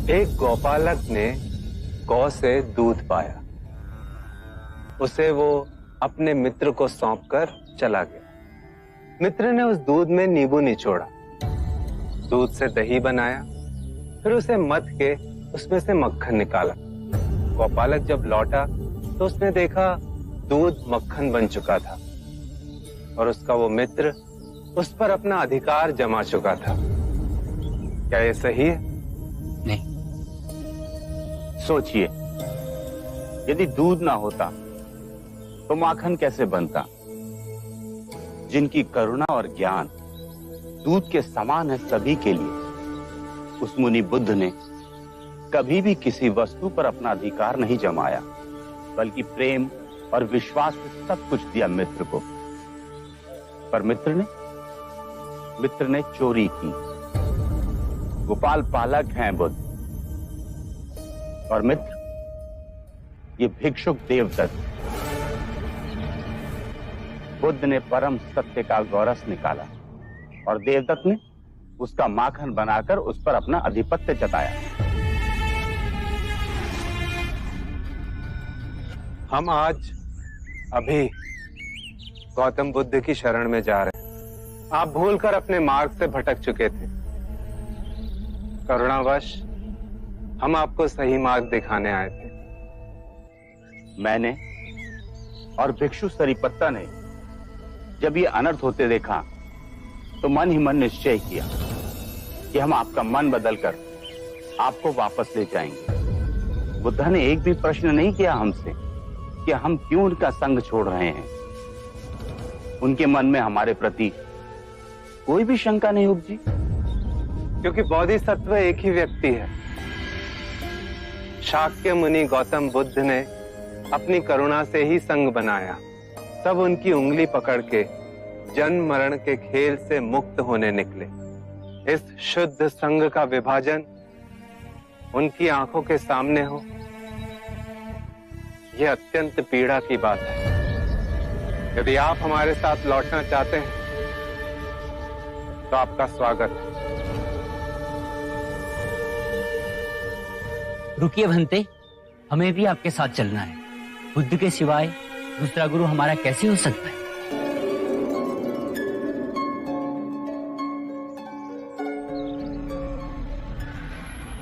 एक गौपालक ने गौ से दूध पाया। उसे वो अपने मित्र को सौंपकर चला गया। मित्र ने उस दूध में नींबू निचोड़ा, दूध से दही बनाया, फिर उसे मथ के उसमें से मक्खन निकाला। गौपालक जब लौटा तो उसने देखा दूध मक्खन बन चुका था और उसका वो मित्र उस पर अपना अधिकार जमा चुका था। क्या ये सही है? नहीं। सोचिए, यदि दूध ना होता तो माखन कैसे बनता? जिनकी करुणा और ज्ञान दूध के समान है सभी के लिए, उस मुनि बुद्ध ने कभी भी किसी वस्तु पर अपना अधिकार नहीं जमाया, बल्कि प्रेम और विश्वास से सब कुछ दिया मित्र को। पर मित्र ने चोरी की। गोपाल पालक हैं बुद्ध, और मित्र ये भिक्षुक देवदत्त। बुद्ध ने परम सत्य का गौरस निकाला और देवदत्त ने उसका माखन बनाकर उस पर अपना आधिपत्य जताया। हम आज अभी गौतम बुद्ध की शरण में जा रहे हैं। आप भूलकर अपने मार्ग से भटक चुके थे। करुणावश हम आपको सही मार्ग दिखाने आए थे। मैंने और भिक्षु सरिपत्ता ने जब ये अनर्थ होते देखा तो मन ही मन निश्चय किया कि हम आपका मन बदलकर आपको वापस ले जाएंगे। बुद्धा ने एक भी प्रश्न नहीं किया हमसे कि हम क्यों उनका संग छोड़ रहे हैं। उनके मन में हमारे प्रति कोई भी शंका नहीं उपजी, क्योंकि बोधिसत्व एक ही व्यक्ति है। शाक्य मुनि गौतम बुद्ध ने अपनी करुणा से ही संग बनाया। सब उनकी उंगली पकड़ के जन्म मरण के खेल से मुक्त होने निकले। इस शुद्ध संग का विभाजन उनकी आंखों के सामने हो, यह अत्यंत पीड़ा की बात है। यदि आप हमारे साथ लौटना चाहते हैं तो आपका स्वागत है। रुकिए भंते, हमें भी आपके साथ चलना है। बुद्ध के सिवाय दूसरा गुरु हमारा कैसे हो सकता है?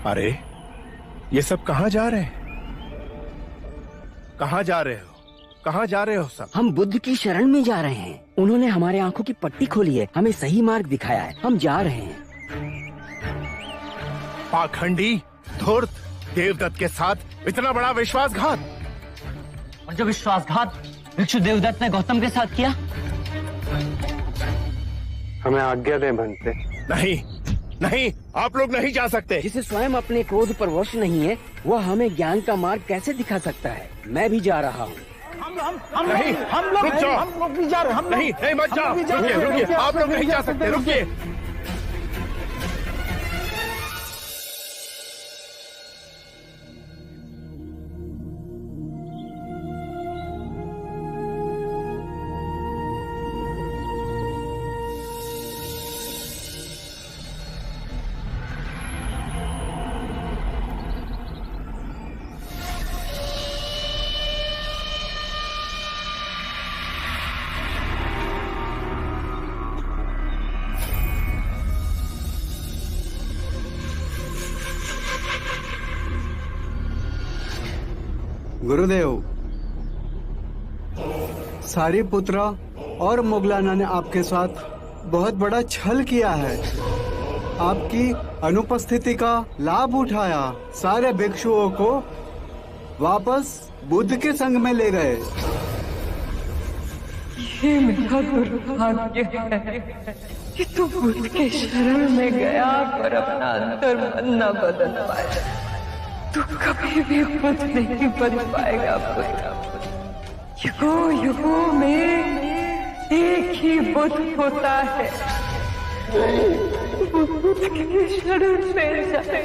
अरे ये सब कहाँ जा रहे हैं? कहाँ जा रहे हो? कहाँ जा रहे हो सब? हम बुद्ध की शरण में जा रहे हैं। उन्होंने हमारे आंखों की पट्टी खोली है, हमें सही मार्ग दिखाया है। हम जा रहे हैं। पाखंडी, धूर्त, देवदत्त के साथ इतना बड़ा विश्वासघात। और जो विश्वासघात भिक्षु देवदत्त ने गौतम के साथ किया। हमें आज्ञा दें भंते। नहीं नहीं, आप लोग नहीं जा सकते। जिसे स्वयं अपने क्रोध पर वश नहीं है, वह हमें ज्ञान का मार्ग कैसे दिखा सकता है? मैं भी जा रहा हूँ। नहीं, हम लोग भी जा रहे हैं। नहीं, मत जाओ। रुकिए, आप लोग नहीं जा सकते। रुकिए। गुरुदेव, सारिपुत्र और मोगलाना ने आपके साथ बहुत बड़ा छल किया है। आपकी अनुपस्थिति का लाभ उठाया, सारे भिक्षुओं को वापस बुद्ध के संग में ले गए। ये मेरा दुर्भाग्य है कि तू बुद्ध के शरण में गया पर अपना अंतर मन न बदल पाया। तू कभी भी बुद्ध नहीं बन पाएगा। युगों युगों में एक ही बुद्ध होता है। बुद्ध के शरण में जाए।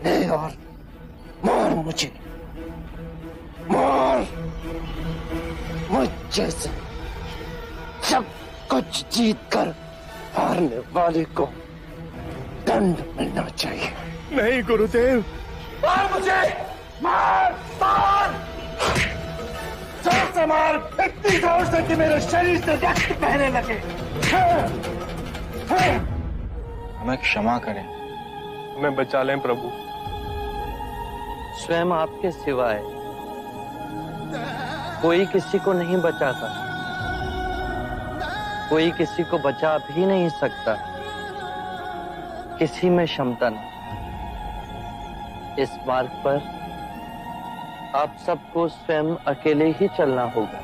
नहीं और मार मुझे, मार मुझे से सब कुछ जीत कर हारने वाले को दंड मिलना चाहिए। नहीं गुरुदेव, मार मुझे, मार मार जोर से मार, इतनी जोर से कि मेरे शरीर से रक्त बहने लगे। हमें क्षमा करें, हमें बचा लें प्रभु। स्वयं आपके सिवाय कोई किसी को नहीं बचाता, कोई किसी को बचा भी नहीं सकता, किसी में क्षमता नहीं। इस मार्ग पर आप सबको स्वयं अकेले ही चलना होगा।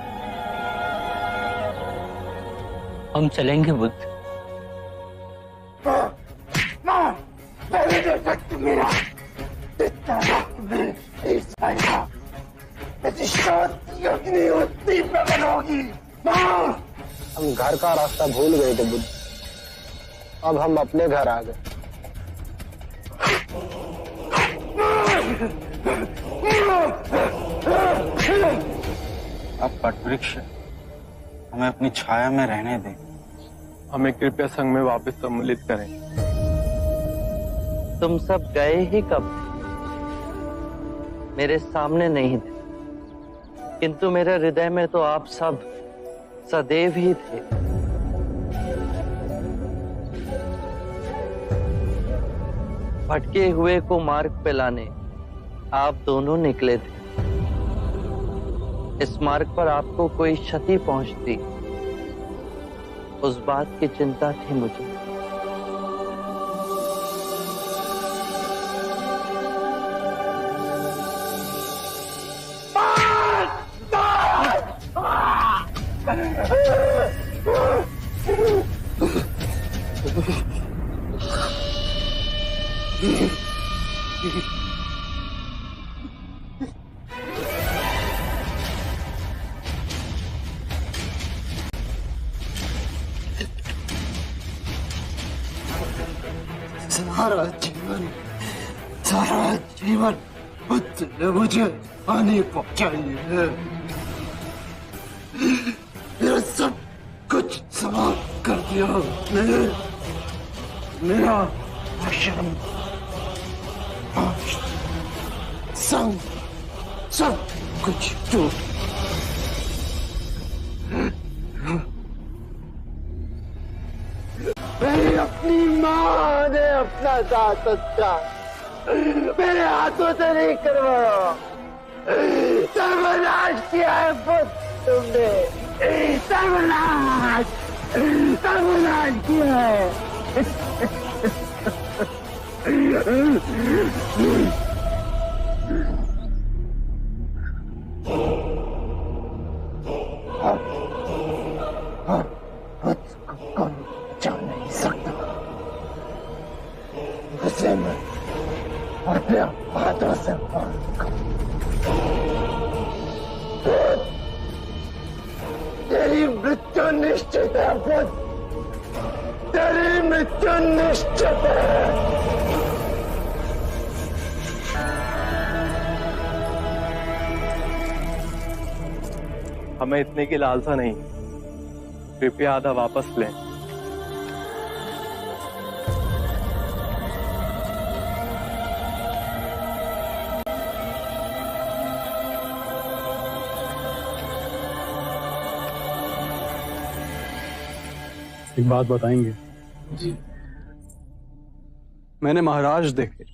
हम चलेंगे बुद्ध। मेरा इतना नहीं जाएगा, अग्नि उतनी पे बनोगी। हम घर का रास्ता भूल गए थे बुद्ध, अब हम अपने घर आ गए। अब वटवृक्ष हमें अपनी छाया में रहने दें, हमें कृपया संघ में वापस सम्मिलित करें। तुम सब गए ही कब? मेरे सामने नहीं थे, किंतु मेरे हृदय में तो आप सब सदैव ही थे। भटके हुए को मार्ग पे लाने आप दोनों निकले थे। इस मार्ग पर आपको कोई क्षति पहुंचती, उस बात की चिंता थी मुझे। सारा जीवन बुद्ध ने मुझे हानि पहुंचाई है। मेरा सब कुछ समाप्त कर दिया। मेरा आश्रम, संग, सब कुछ टूट। मेरी अपनी माँ ने अपना दांत अच्छा मेरे हाथों से नहीं करवाया। सर्वनाश किया है बुद्ध तुमने, सर्वनाश, सर्वनाश किया है। बुद्ध को कौन बचा नहीं सकता, उसे मैं अपने हाथों से मारूंगा। तेरी मृत्यु निश्चित है बुद्ध, तेरी मृत्यु निश्चित है। हमें इतने की लालसा नहीं, कृपया आधा वापस लें। एक बात बताएंगे? जी। मैंने महाराज देखे,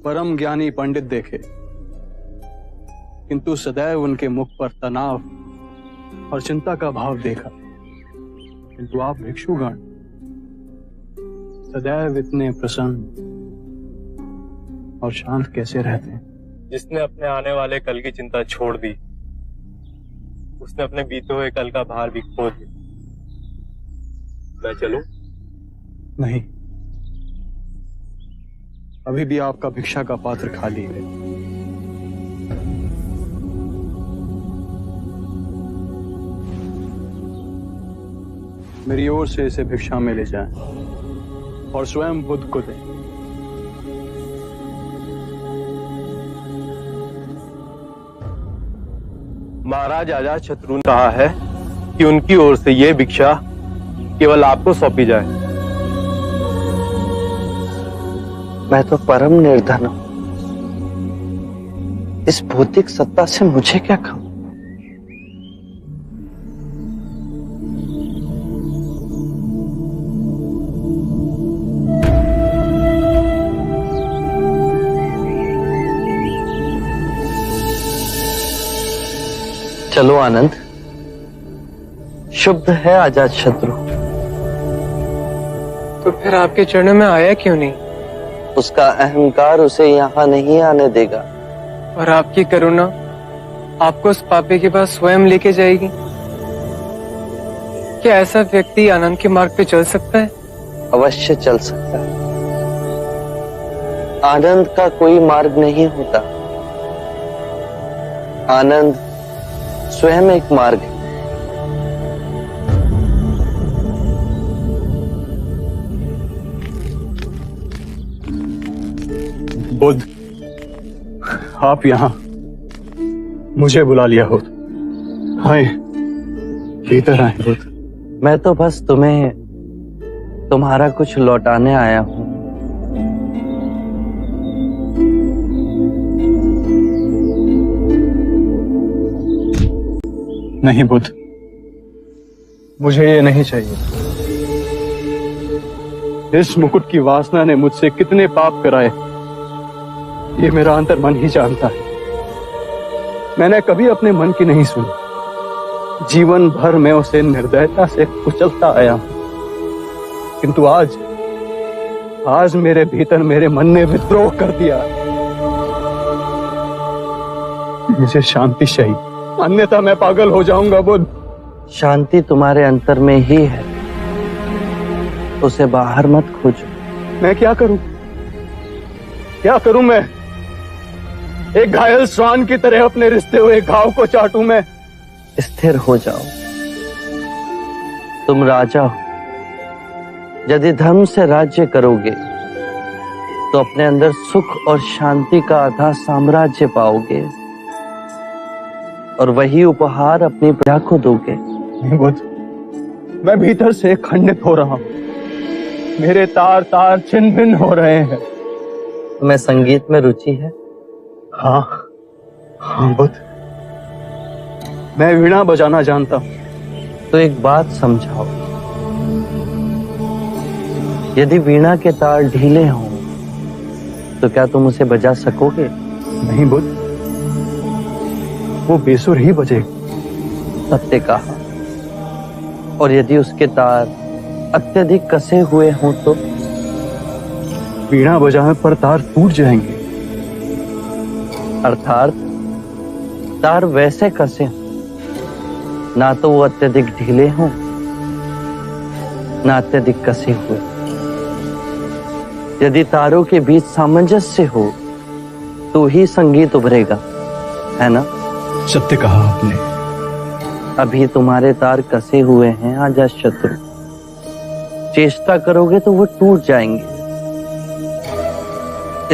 परम ज्ञानी पंडित देखे, किंतु सदैव उनके मुख पर तनाव और चिंता का भाव देखा, किंतु आप भिक्षुगण सदैव इतने प्रसन्न और शांत कैसे रहते हैं? जिसने अपने आने वाले कल की चिंता छोड़ दी, उसने अपने बीते हुए कल का भार भी खो दिया। मैं चलूं? नहीं, अभी भी आपका भिक्षा का पात्र खाली है। मेरी ओर से इसे भिक्षा में ले जाएं और स्वयं बुद्ध को दें। महाराज अजातशत्रु ने कहा है कि उनकी ओर से यह भिक्षा केवल आपको सौंपी जाए। मैं तो परम निर्धन हूं, इस भौतिक सत्ता से मुझे क्या काम? चलो आनंद, शुभ है अजातशत्रु। तो फिर आपके चरणों में आया क्यों नहीं? उसका अहंकार उसे यहाँ नहीं आने देगा। और आपकी करुणा आपको उस पापी के पास स्वयं लेके जाएगी। क्या ऐसा व्यक्ति आनंद के मार्ग पे चल सकता है? अवश्य चल सकता है। आनंद का कोई मार्ग नहीं होता, आनंद स्वयं एक मार्ग है। बुद्ध, आप यहाँ मुझे बुला लिया हो। हाय, भीतर आए बुद्ध। मैं तो बस तुम्हें तुम्हारा कुछ लौटाने आया हूं। नहीं बुद्ध, मुझे ये नहीं चाहिए। इस मुकुट की वासना ने मुझसे कितने पाप कराए, ये मेरा अंतर मन ही जानता है। मैंने कभी अपने मन की नहीं सुनी। जीवन भर मैं उसे निर्दयता से कुचलता आया हूं, किंतु आज मेरे भीतर मेरे मन ने विद्रोह कर दिया। मुझे शांति चाहिए, अन्यथा मैं पागल हो जाऊंगा बुद्ध। शांति तुम्हारे अंतर में ही है, उसे बाहर मत खोजो। मैं क्या करूं? क्या करूं मैं? एक घायल श्वान की तरह अपने रिश्ते हुए घाव को चाटूं मैं? स्थिर हो जाओ, तुम राजा हो। यदि धर्म से राज्य करोगे तो अपने अंदर सुख और शांति का आधा साम्राज्य पाओगे और वही उपहार अपनी प्रजा को दोगे। बुद्ध, मैं भीतर से खंडित हो रहा हूं। मेरे तार तार छिन्न भिन्न हो रहे हैं। तुम्हें संगीत में रुचि है? हाँ बुद्ध, मैं वीणा बजाना जानता हूं। तो एक बात समझाओ, यदि वीणा के तार ढीले हों तो क्या तुम उसे बजा सकोगे? नहीं बुद्ध, वो बेसुर ही बजेगी। सत्य कहा। और यदि उसके तार अत्यधिक कसे हुए हों तो? वीणा बजाने पर तार टूट जाएंगे। अर्थात तार वैसे कसे हों, ना तो वो अत्यधिक ढीले हों ना अत्यधिक कसे हुए। यदि तारों के बीच सामंजस्य हो तो ही संगीत उभरेगा, है ना? सत्य कहा आपने। अभी तुम्हारे तार कसे हुए हैं अजातशत्रु, चेष्टा करोगे तो वो टूट जाएंगे।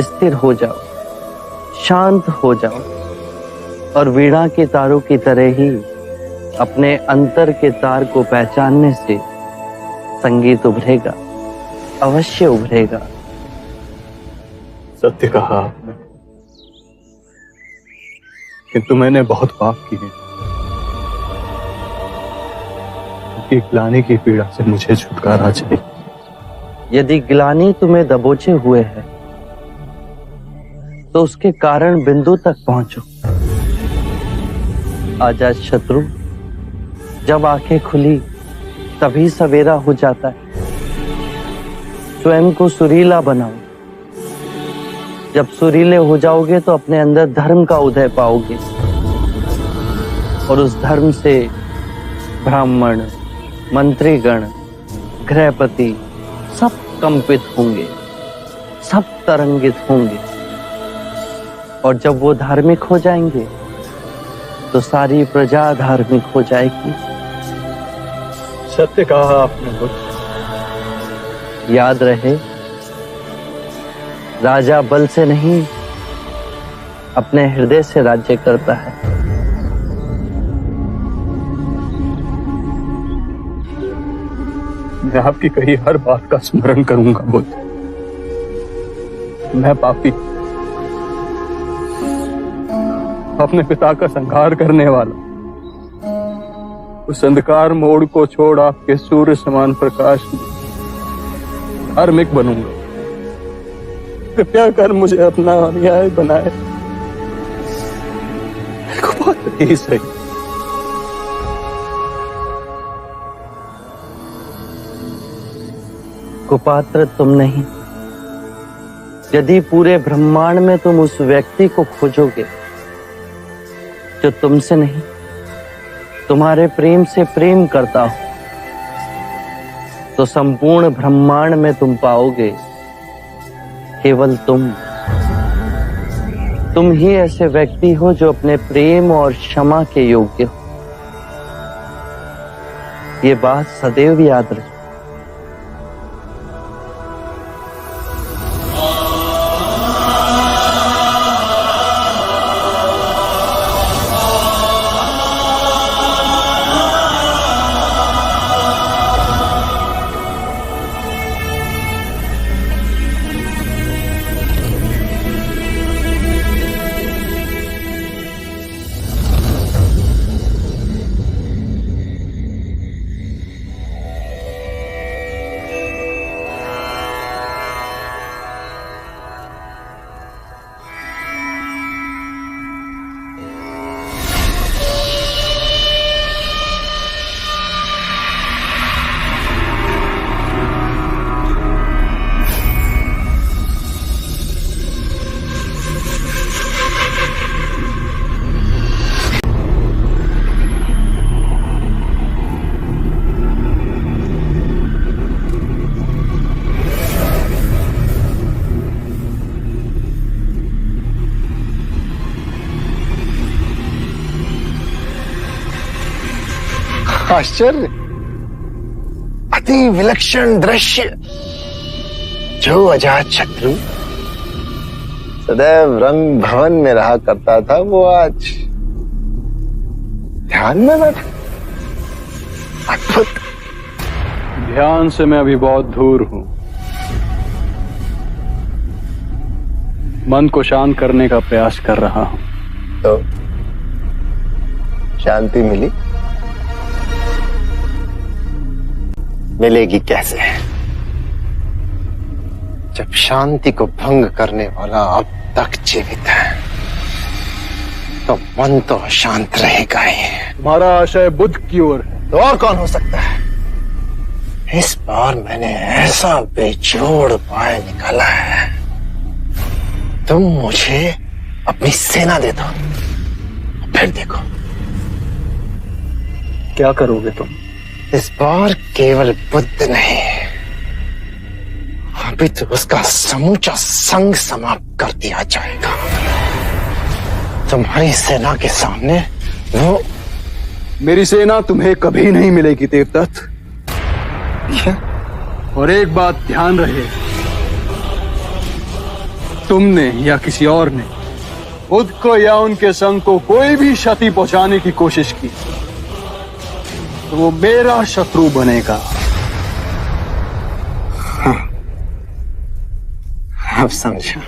स्थिर हो जाओ, शांत हो जाओ और वीणा के तारों की तरह ही अपने अंतर के तार को पहचानने से संगीत उभरेगा, अवश्य उभरेगा। सत्य कहा आपने, किंतु मैंने बहुत पाप किए। ग्लानि की पीड़ा से मुझे छुटकारा चाहिए। यदि ग्लानि तुम्हें दबोचे हुए है तो उसके कारण बिंदु तक पहुंचो। अजातशत्रु, जब आंखें खुली तभी सवेरा हो जाता है। स्वयं को सुरीला बनाओ। जब सुरीले हो जाओगे तो अपने अंदर धर्म का उदय पाओगे और उस धर्म से ब्राह्मण, मंत्रीगण, गृहपति सब कंपित होंगे, सब तरंगित होंगे। और जब वो धार्मिक हो जाएंगे तो सारी प्रजा धार्मिक हो जाएगी। सत्य कहा आपने बुद्ध। याद रहे, राजा बल से नहीं अपने हृदय से राज्य करता है। मैं आपकी कही हर बात का स्मरण करूंगा बुद्ध। मैं पापी, अपने पिता का संहार करने वाला, उस अंधकार मोड़ को छोड़ आपके सूर्य समान प्रकाश में धार्मिक बनूंगा। कृपया कर मुझे अपना अनुयायी बनाए। बात ही सही। कुपात्र तुम नहीं। यदि पूरे ब्रह्मांड में तुम उस व्यक्ति को खोजोगे जो तुमसे नहीं तुम्हारे प्रेम से प्रेम करता हो, तो संपूर्ण ब्रह्मांड में तुम पाओगे केवल तुम ही ऐसे व्यक्ति हो जो अपने प्रेम और क्षमा के योग्य हो। ये बात सदैव याद रखो। आश्चर्य, अति विलक्षण दृश्य। जो अजात शत्रु सदैव रंग भवन में रहा करता था, वो आज ध्यान में बैठा। अद्भुत। ध्यान से मैं अभी बहुत दूर हूं। मन को शांत करने का प्रयास कर रहा हूं। तो शांति मिली? मिलेगी कैसे, जब शांति को भंग करने वाला अब तक जीवित है? तो मन तो शांत रहेगा ही। हमारा आशय बुद्ध की ओर है। तो और कौन हो सकता है? इस बार मैंने ऐसा बेजोड़ उपाय निकाला है, तुम मुझे अपनी सेना दे दो, फिर देखो क्या करोगे तुम। इस बार केवल बुद्ध नहीं, अभी तो उसका समूचा संग समाप्त कर दिया जाएगा। तुम्हारी सेना के सामने वो। मेरी सेना तुम्हें कभी नहीं मिलेगी देवदत्त। और एक बात ध्यान रहे, तुमने या किसी और ने बुद्ध को या उनके संग को कोई भी क्षति पहुंचाने की कोशिश की तो वो मेरा शत्रु बनेगा। हाँ, अब समझा।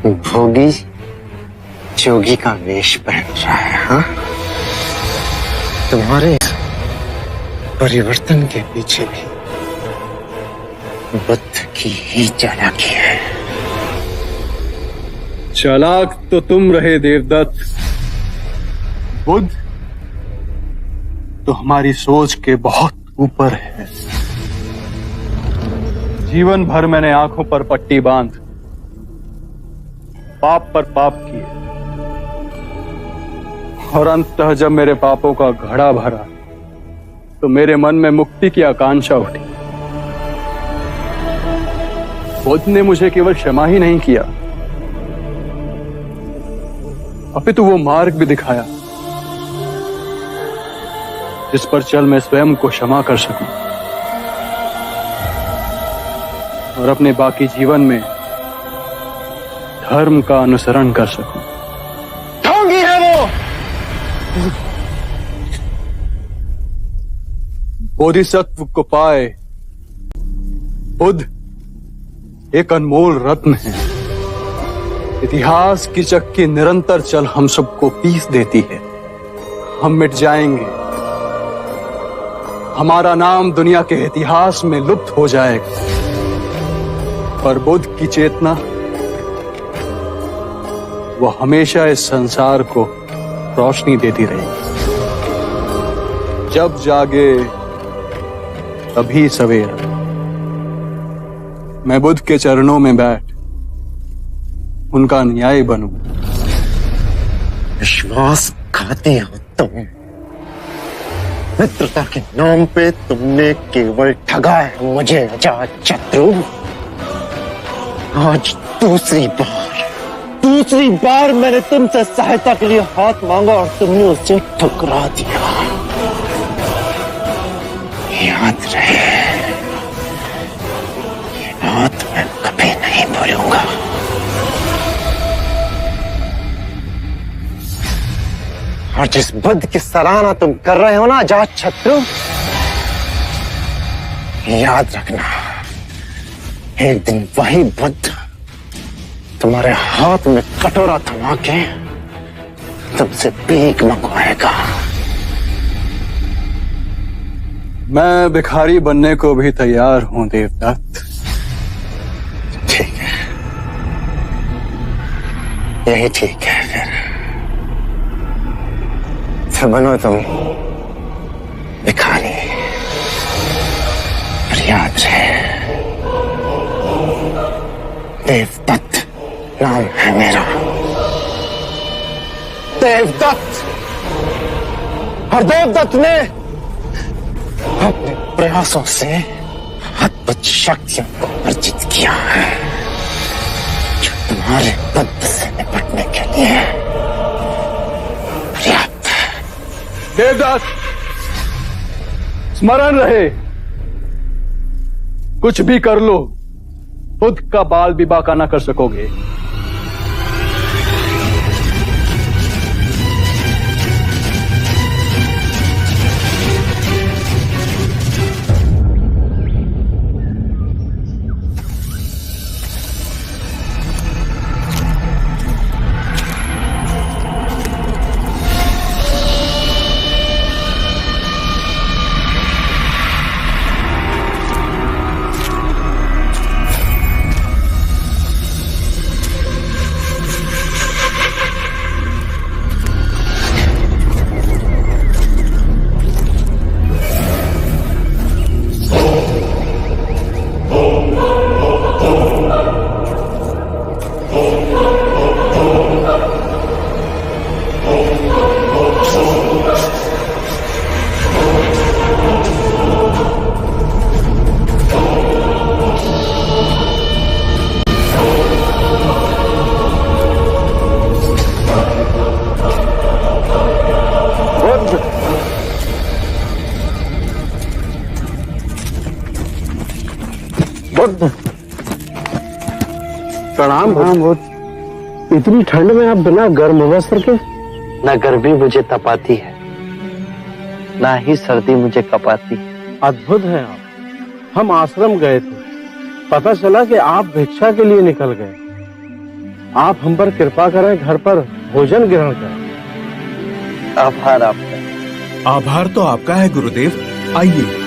भोगी जोगी का वेश पहन रहा है। हाँ, तुम्हारे परिवर्तन के पीछे भी बुद्ध की ही चालाकी है। चालाक तो तुम रहे देवदत्त, बुद्ध तो हमारी सोच के बहुत ऊपर है। जीवन भर मैंने आंखों पर पट्टी बांध पाप पर पाप किए, और अंततः जब मेरे पापों का घड़ा भरा तो मेरे मन में मुक्ति की आकांक्षा उठी। बुद्ध ने मुझे केवल क्षमा ही नहीं किया, अपितु वो मार्ग भी दिखाया जिस पर चल मैं स्वयं को क्षमा कर सकूं और अपने बाकी जीवन में धर्म का अनुसरण कर सकूं। ढोंगी है वो। बोधिसत्व को पाए बुद्ध एक अनमोल रत्न है। इतिहास की चक्की निरंतर चल हम सबको पीस देती है। हम मिट जाएंगे, हमारा नाम दुनिया के इतिहास में लुप्त हो जाएगा, पर बुद्ध की चेतना वो हमेशा इस संसार को रोशनी देती रहेगी। जब जागे तभी सवेरा। मैं बुद्ध के चरणों में बैठ उनका न्याय बनूं। विश्वासघाती हो तुम। मित्रता के नाम पे तुमने केवल ठगा है मुझे अजात शत्रु। आज दूसरी बार मैंने तुमसे सहायता के लिए हाथ मांगा और तुमने उसे ठुकरा दिया। याद रहे, ये बात मैं कभी नहीं भूलूंगा। और जिस बुद्ध की सराहना तुम कर रहे हो ना अजात शत्रु, याद रखना एक दिन वही बुद्ध तुम्हारे हाथ में कटोरा थमा के तुमसे भीख मंगवाएगा। मैं भिखारी बनने को भी तैयार हूं देवदत्त। ठीक है, यही ठीक है। फिर बनो तुम भिखारी। पर याद रहे, देवदत्त नाम है मेरा। देवदत्त। और देवदत्त ने अपने प्रयासों से अद्भुत शक्तियों को अर्जित किया है जो तुम्हारे बुद्ध से निपटने के लिए पर्याप्त है। देवदत्त, स्मरण रहे, कुछ भी कर लो, बुद्ध का बाल भी बांका ना कर सकोगे। प्रणाम बुद्ध। इतनी ठंड में आप बिना गर्म वस्त्र के? न गर्मी मुझे तपाती है, ना ही सर्दी मुझे कपाती। अद्भुत है आप। हम आश्रम गए थे, पता चला कि आप भिक्षा के लिए निकल गए। आप हम पर कृपा करें, घर पर भोजन ग्रहण करें। आभार आपका। आभार तो आपका है गुरुदेव। आइए।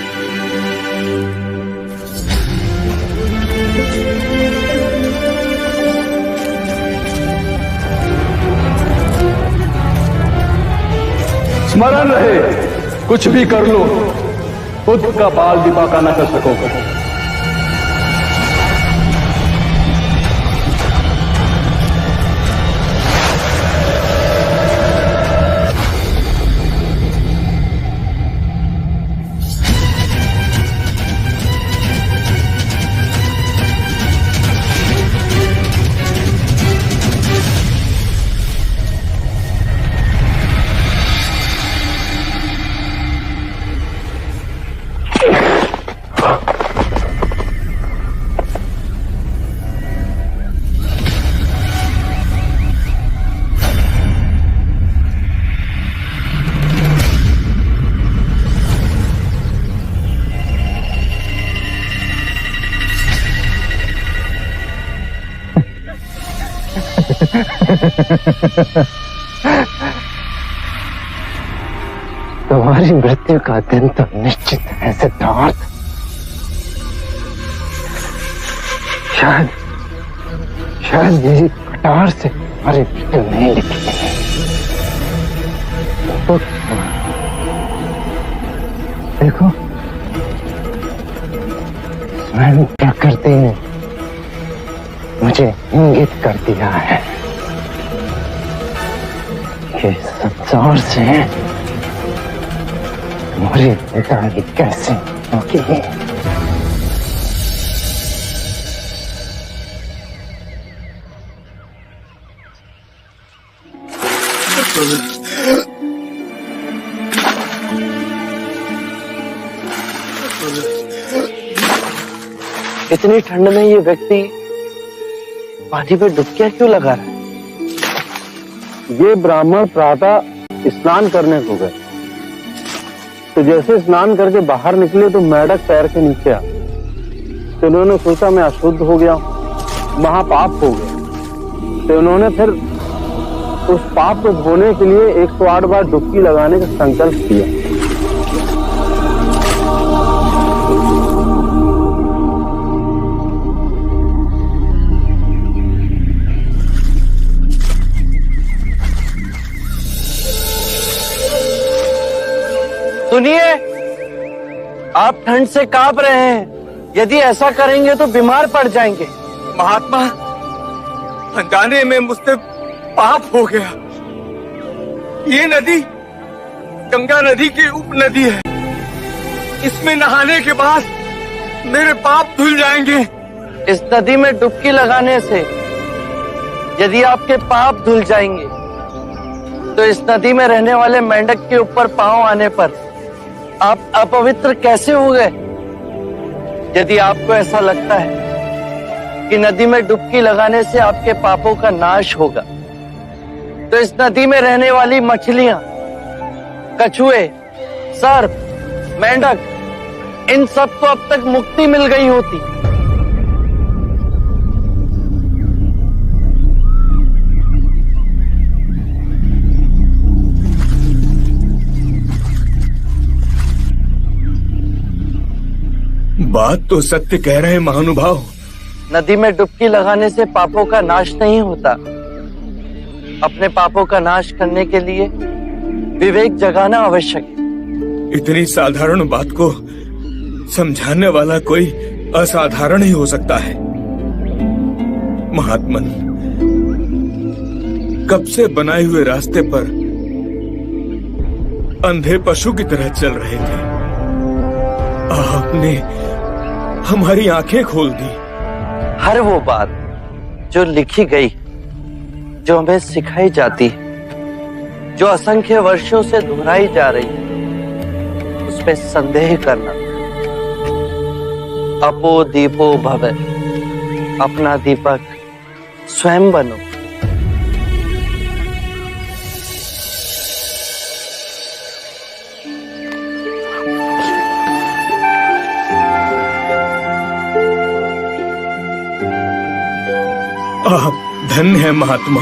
स्मरण रहे, कुछ भी कर लो, खुद का बाल भी बांका न कर सकोगे। तुम्हारी मृत्यु का दिन तो निश्चित है सिद्धार्थ। शायद मेरी कटार से तुम्हारी मृत्यु नहीं लिखी है। तो देखो, स्वयं प्रकृति ने मुझे इंगित कर दिया है कि संसार से तुम्हारी विदाई कैसे होगी। इतनी ठंड में ये व्यक्ति पानी पे डुबकियां क्यों लगा रहा है? ये ब्राह्मण प्रातः स्नान करने को गए, तो जैसे स्नान करके बाहर निकले तो मेंढक पैर के नीचे आ, तो उन्होंने सोचा मैं अशुद्ध हो गया, महापाप हो गया। तो उन्होंने फिर उस पाप को धोने के लिए 108 बार डुबकी लगाने का संकल्प किया। सुनिए, आप ठंड से कांप रहे हैं। यदि ऐसा करेंगे तो बीमार पड़ जाएंगे। महात्मा, अनजाने में मुझसे पाप हो गया। ये नदी गंगा नदी की उप नदी है। इसमें नहाने के बाद मेरे पाप धुल जाएंगे। इस नदी में डुबकी लगाने से यदि आपके पाप धुल जाएंगे, तो इस नदी में रहने वाले मेंढक के ऊपर पांव आने पर आप अपवित्र कैसे हो गए? यदि आपको ऐसा लगता है कि नदी में डुबकी लगाने से आपके पापों का नाश होगा, तो इस नदी में रहने वाली मछलियां, कछुए, सर्प, मेंढक, इन सब को अब तक मुक्ति मिल गई होती। बात तो सत्य कह रहे हैं महानुभाव। नदी में डुबकी लगाने से पापों का नाश नहीं होता। अपने पापों का नाश करने के लिए विवेक जगाना आवश्यक है। इतनी साधारण बात को समझाने वाला कोई असाधारण ही हो सकता है। महात्मन, कब से बनाए हुए रास्ते पर अंधे पशु की तरह चल रहे थे। आपने हमारी आंखें खोल दी। हर वो बात जो लिखी गई, जो हमें सिखाई जाती है, जो असंख्य वर्षों से दोहराई जा रही है, उसमें संदेह करना। अपो दीपो भव, अपना दीपक स्वयं बनो। आप धन्य है महात्मा।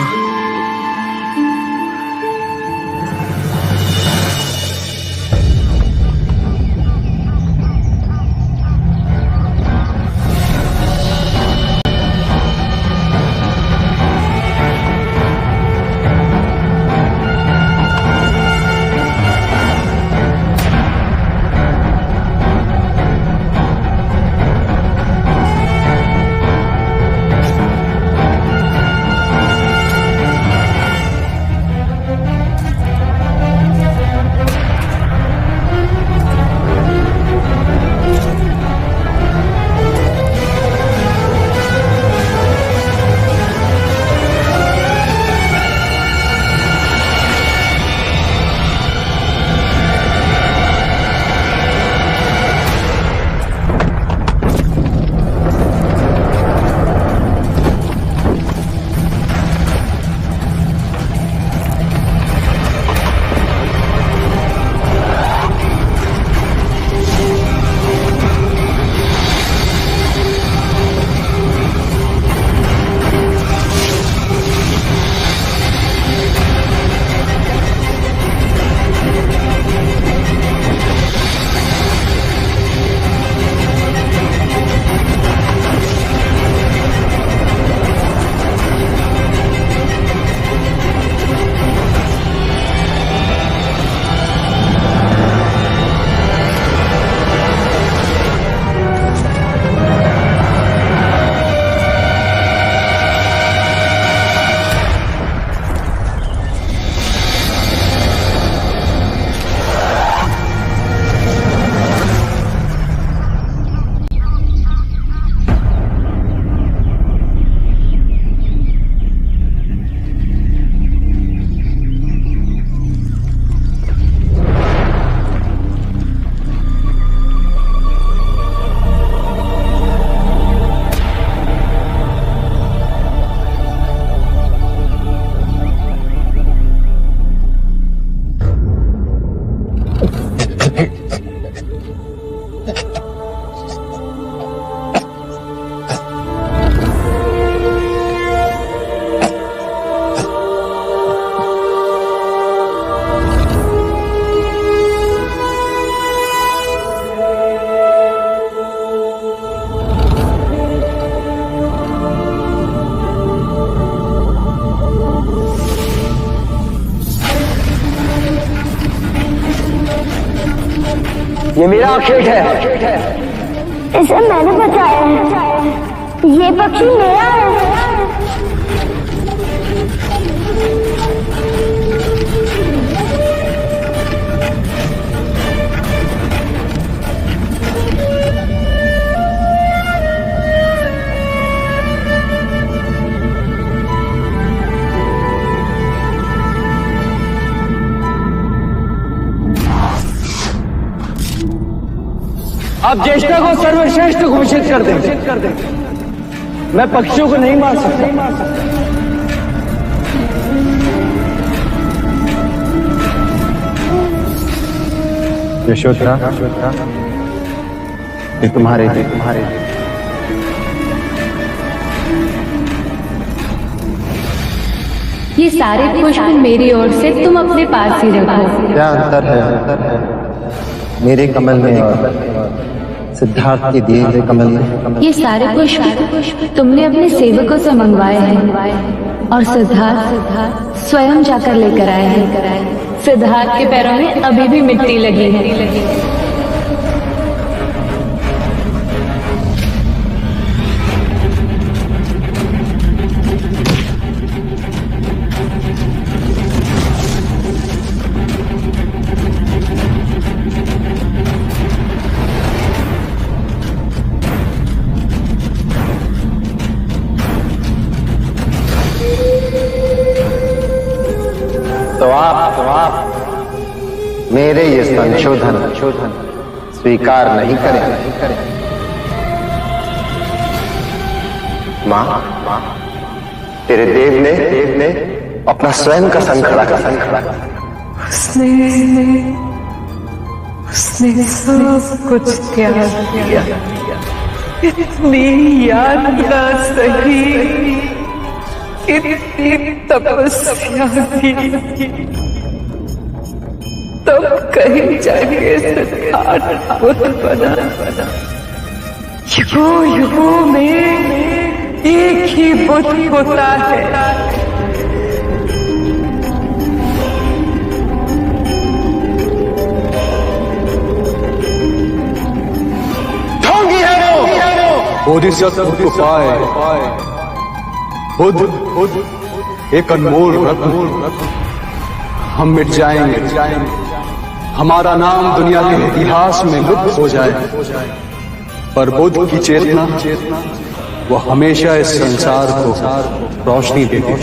ये मेरा खेत है। इसे मैंने बचाया है। ये पक्षी मेरा है। आप ज्येष्ठा को सर्वश्रेष्ठ घोषित कर दें। मैं पक्षियों को नहीं मार सकता। यशोधरा, ये तुम्हारे ये सारे पुष्प मेरी ओर से तुम अपने पास ही रखो। क्या अंतर है मेरे कमल में और सिद्धार्थ के दिए हुए कमल में? ये सारे पुष्प तुमने अपने सेवकों से मंगवाए हैं और सिद्धार्थ स्वयं जाकर लेकर आए हैं। सिद्धार्थ के पैरों में अभी भी मिट्टी लगी है। तो आप मेरे ये संशोधन स्वीकार नहीं करें। माँ, तेरे देव ने अपना स्वयं का संग खड़ा कर। उसने सब कुछ त्याग किया। इतनी याद ना सही, इतनी तपस्या की, तब कहीं जाके सिद्धार्थ पुत्र बना। युगों में एक ही बुद्ध होता है। ढोंगी है वो। बोधिसत्व को पाए बुद्ध एक अनमोल रत्न। हम मिट जाएंगे, हमारा नाम दुनिया के इतिहास में लुप्त हो जाए, पर बुद्ध की चेतना वो हमेशा इस संसार को रोशनी देती।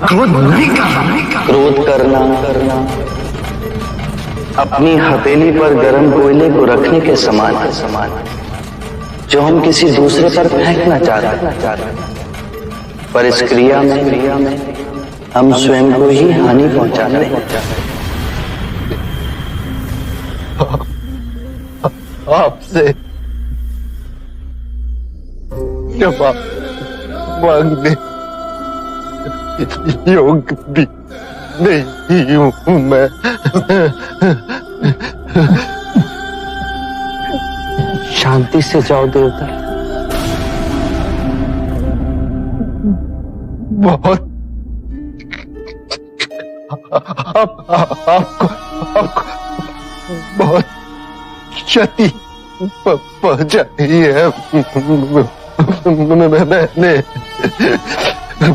क्रोध नहीं करना। क्रोध करना अपनी हथेली पर गर्म कोयले को रखने के समान है, जो हम किसी दूसरे पर फेंकना चाहते हैं। पर इस क्रिया में हम स्वयं को ही हानि पहुंचा रहे हैं। आपसे क्षमा मांगने योग्य भी नहीं हूं मैं। शांति से जाओ देवता। बहुत आपको बहुत क्षति पहुंचाई है मैंने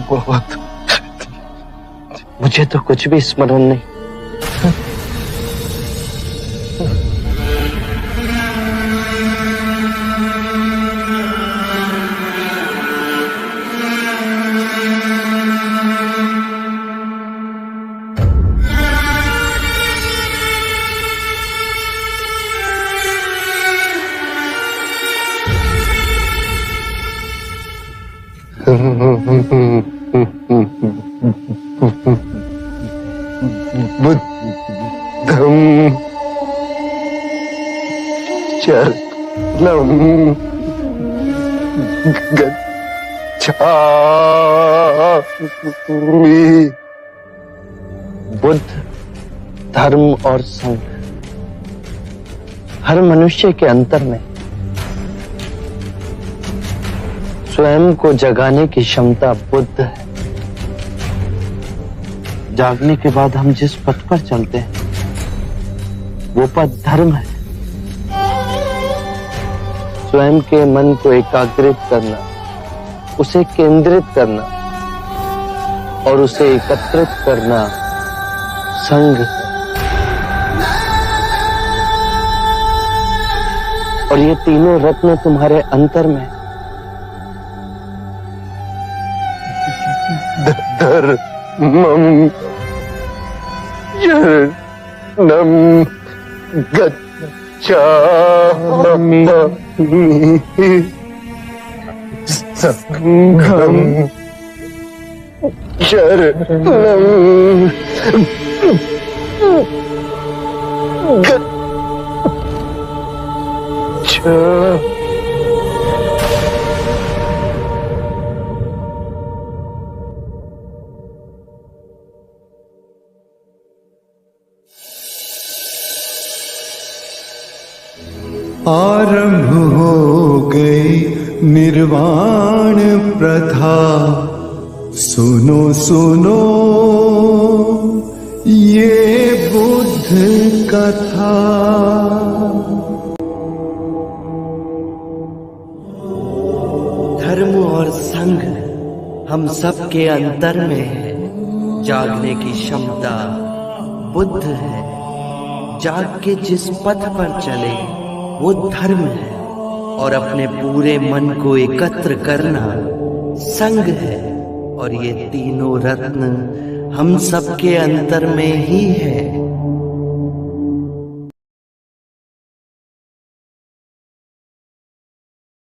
बहुत। मुझे तो कुछ भी स्मरण नहीं। बुद्धं चरणं गच्छामि। बुद्ध, धर्म और संघ हर मनुष्य के अंतर में स्वयं को जगाने की क्षमता बुद्ध है। जागने के बाद हम जिस पथ पर चलते हैं वो पथ धर्म है। स्वयं के मन को एकाग्रित करना, उसे केंद्रित करना और उसे एकत्रित करना संघ है। और ये तीनों रत्न तुम्हारे अंतर में धर्मम शरणम गच्छामि संघम शरणम गच्छामि। आरंभ हो गई निर्वाण प्रथा, सुनो सुनो ये बुद्ध कथा। धर्म और संघ हम सब के अंतर में है। जागने की क्षमता बुद्ध है। जाग के जिस पथ पर चले वो धर्म है और अपने पूरे मन को एकत्र करना संघ है। और ये तीनों रत्न हम सब के अंतर में ही है।